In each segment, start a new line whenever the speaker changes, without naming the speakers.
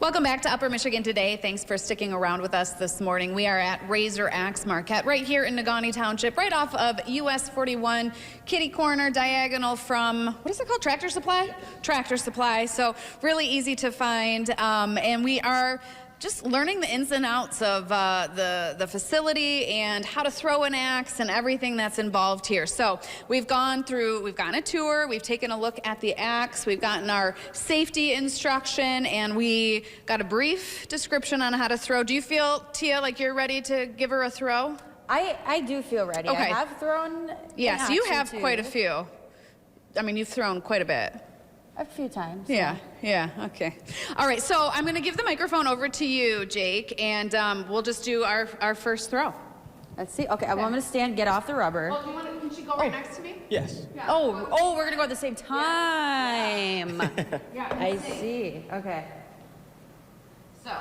Welcome back to Upper Michigan Today. Thanks for sticking around with us this morning. We are at Razor Axe Marquette right here in Negaunee Township, right off of US 41, kitty corner, diagonal from, what is it called, Tractor Supply? Tractor Supply. So really easy to find. And we are just learning the ins and outs of the facility and how to throw an axe and everything that's involved here. So we've gotten a tour, we've taken a look at the axe, we've gotten our safety instruction, and we got a brief description on how to throw. Do you feel, Tia, like you're ready to give her a throw?
I do feel ready.
Okay.
I have thrown.
Yes, you have quite a few. I mean, you've thrown quite a bit.
A few times.
Yeah, okay. All right, so I'm going to give the microphone over to you, Jake, and we'll just do our first throw.
Let's see. Okay, well, I'm going to get off the rubber.
Well, can she go right next to me?
Yes.
Yeah.
Oh, we're going to go at the same time.
Yeah,
I see. Okay.
So,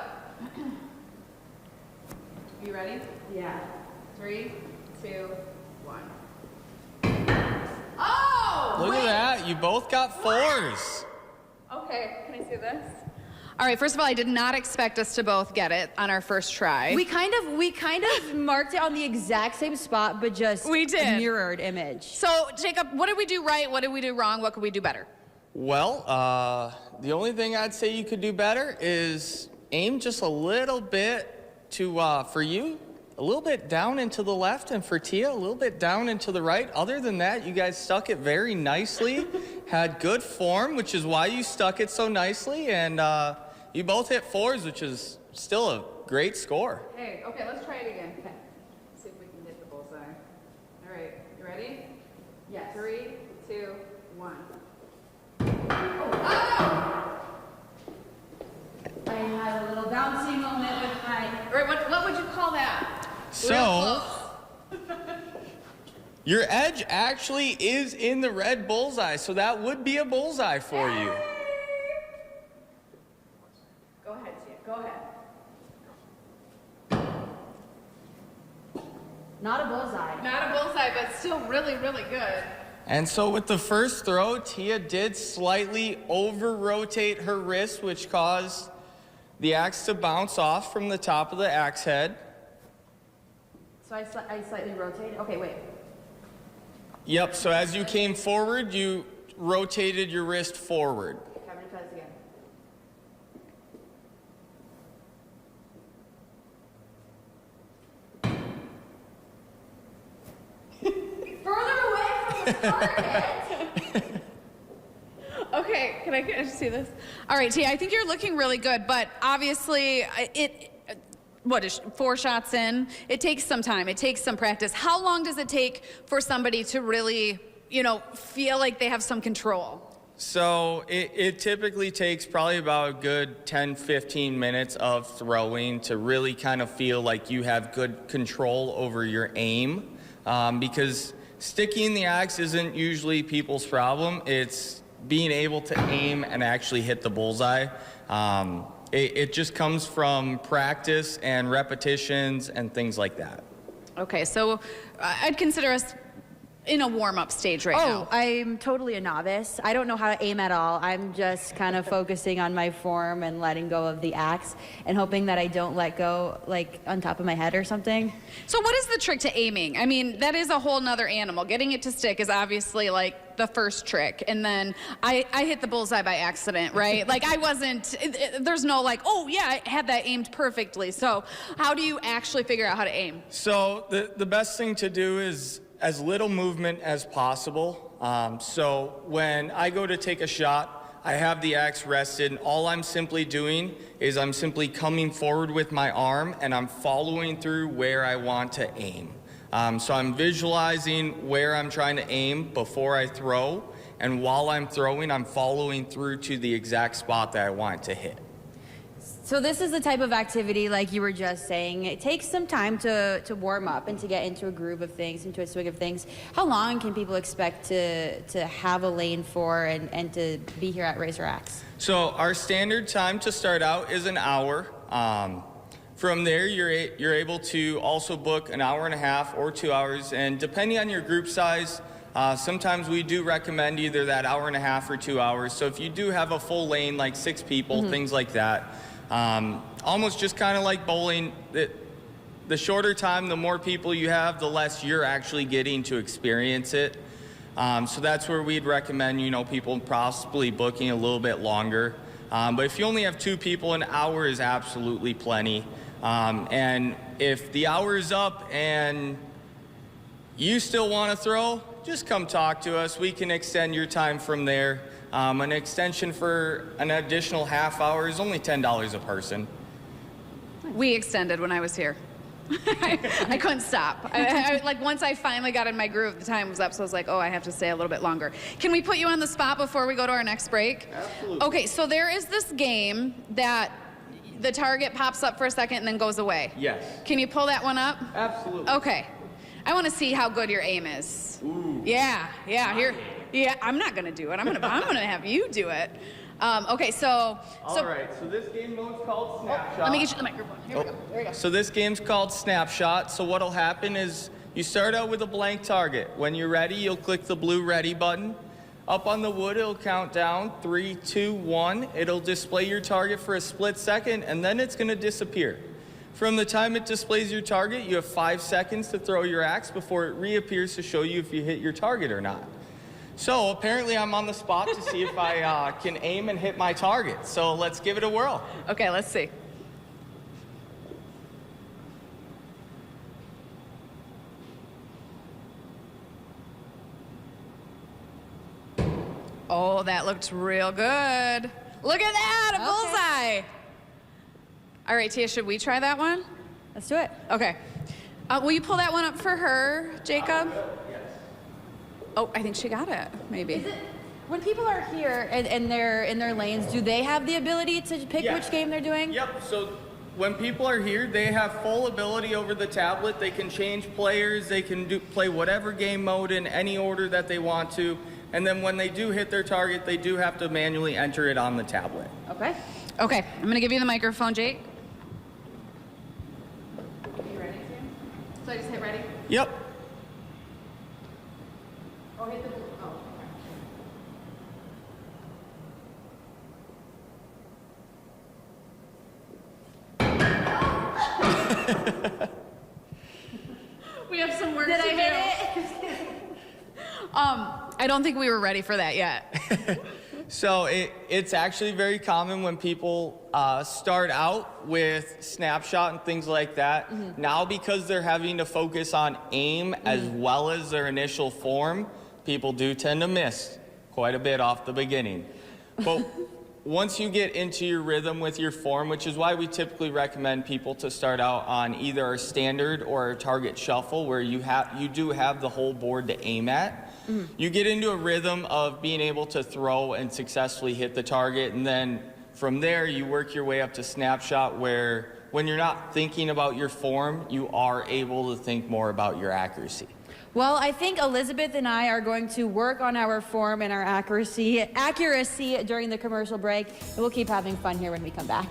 you ready?
Yeah.
3, 2, 1. Oh!
Look at that. You both got 4s.
Okay, can I see this? All right, first of all, I did not expect us to both get it on our first try.
We kind of marked it on the exact same spot, but just
We did.
a mirrored image.
So, Jacob, what did we do right? What did we do wrong? What could we do better?
Well, the only thing I'd say you could do better is aim just a little bit for you, a little bit down and to the left, and for Tia, a little bit down and to the right. Other than that, you guys stuck it very nicely, had good form, which is why you stuck it so nicely, and you both hit 4s, which is still a great score.
Hey, okay, let's try it again. Okay. See if we can hit the bullseye. All right, you ready?
Yes.
3, 2, 1. Oh!
I had a little bouncy moment with my...
All right, what would you call that?
So, your edge actually is in the red bullseye, so that would be a bullseye for you.
Go ahead, Tia, go ahead.
Not a bullseye.
Not a bullseye, but still really, really good.
And so with the first throw, Tia did slightly over-rotate her wrist, which caused the axe to bounce off from the top of the axe head.
So I slightly rotated. Okay, wait.
Yep, so as you came forward, you rotated your wrist forward.
Okay, I'm going to try this again. Further away from the target.
Okay, can I just see this? All right, Tia, I think you're looking really good, but obviously what is 4 shots in? It takes some time. It takes some practice. How long does it take for somebody to really, feel like they have some control?
So it typically takes probably about a good 10, 15 minutes of throwing to really kind of feel like you have good control over your aim, because sticking the axe isn't usually people's problem. It's being able to aim and actually hit the bullseye. It just comes from practice and repetitions and things like that.
Okay, so I'd consider us in a warm-up stage right now.
I'm totally a novice. I don't know how to aim at all. I'm just kind of focusing on my form and letting go of the axe and hoping that I don't let go like on top of my head or something.
So what is the trick to aiming? I mean, that is a whole nother animal. Getting it to stick is obviously like the first trick. And then I hit the bullseye by accident, right? Like I wasn't, there's no like, oh yeah, I had that aimed perfectly. So how do you actually figure out how to aim?
So the best thing to do is as little movement as possible. So when I go to take a shot, I have the axe rested, and all I'm simply doing is I'm simply coming forward with my arm and I'm following through where I want to aim. So I'm visualizing where I'm trying to aim before I throw, and while I'm throwing, I'm following through to the exact spot that I want to hit.
So this is the type of activity, like you were just saying, it takes some time to warm up and to get into a groove of things, into a swing of things. How long can people expect to have a lane for and to be here at Razor Axe?
So our standard time to start out is an hour. From there, you're able to also book an hour and a half or 2 hours, and depending on your group size, sometimes we do recommend either that hour and a half or 2 hours. So if you do have a full lane, like 6 people, things like that, Almost just kind of like bowling. The shorter time, the more people you have, the less you're actually getting to experience it. So that's where we'd recommend, people possibly booking a little bit longer. But if you only have 2 people, an hour is absolutely plenty. And if the hour is up and you still want to throw, just come talk to us. We can extend your time from there. An extension for an additional half hour is only $10 a person.
We extended when I was here. I couldn't stop. Like once I finally got in my groove, the time was up, so I was like, oh, I have to stay a little bit longer. Can we put you on the spot before we go to our next break?
Absolutely.
Okay, so there is this game that the target pops up for a second and then goes away.
Yes.
Can you pull that one up?
Absolutely.
Okay. I want to see how good your aim is.
Ooh.
Yeah, here. Yeah, I'm not gonna do it. I'm gonna have you do it. Okay, so.
All right, so this game mode's called Snapshot.
Let me get you the microphone. Here we go. There we go.
So this game's called Snapshot. So what'll happen is you start out with a blank target. When you're ready, you'll click the blue ready button. Up on the wood, it'll count down 3, 2, 1. It'll display your target for a split second, and then it's gonna disappear. From the time it displays your target, you have 5 seconds to throw your axe before it reappears to show you if you hit your target or not. So apparently I'm on the spot to see if I can aim and hit my target. So let's give it a whirl.
Okay, let's see. Oh, that looked real good. Look at that, a bullseye. All right, Tia, should we try that one?
Let's do it.
Okay. Will you pull that one up for her, Jacob?
Yes.
Oh, I think she got it, maybe.
Is it, when people are here and they're in their lanes, do they have the ability to pick
Yeah.
which game they're doing?
Yep, so when people are here, they have full ability over the tablet. They can change players, they can play whatever game mode in any order that they want to. And then when they do hit their target, they do have to manually enter it on the tablet.
Okay.
Okay, I'm gonna give you the microphone, Jake. Are you ready, Tim? So I just hit ready?
Yep.
Oh, hit the, we have some work to do. I don't think we were ready for that yet.
So it's actually very common when people start out with Snapshot and things like that. Mm-hmm. Now, because they're having to focus on aim as well as their initial form, people do tend to miss quite a bit off the beginning. But once you get into your rhythm with your form, which is why we typically recommend people to start out on either our standard or our target shuffle, where you do have the whole board to aim at. You get into a rhythm of being able to throw and successfully hit the target, and then from there you work your way up to Snapshot, where when you're not thinking about your form, you are able to think more about your accuracy.
Well, I think Elizabeth and I are going to work on our form and our accuracy during the commercial break, and we'll keep having fun here when we come back.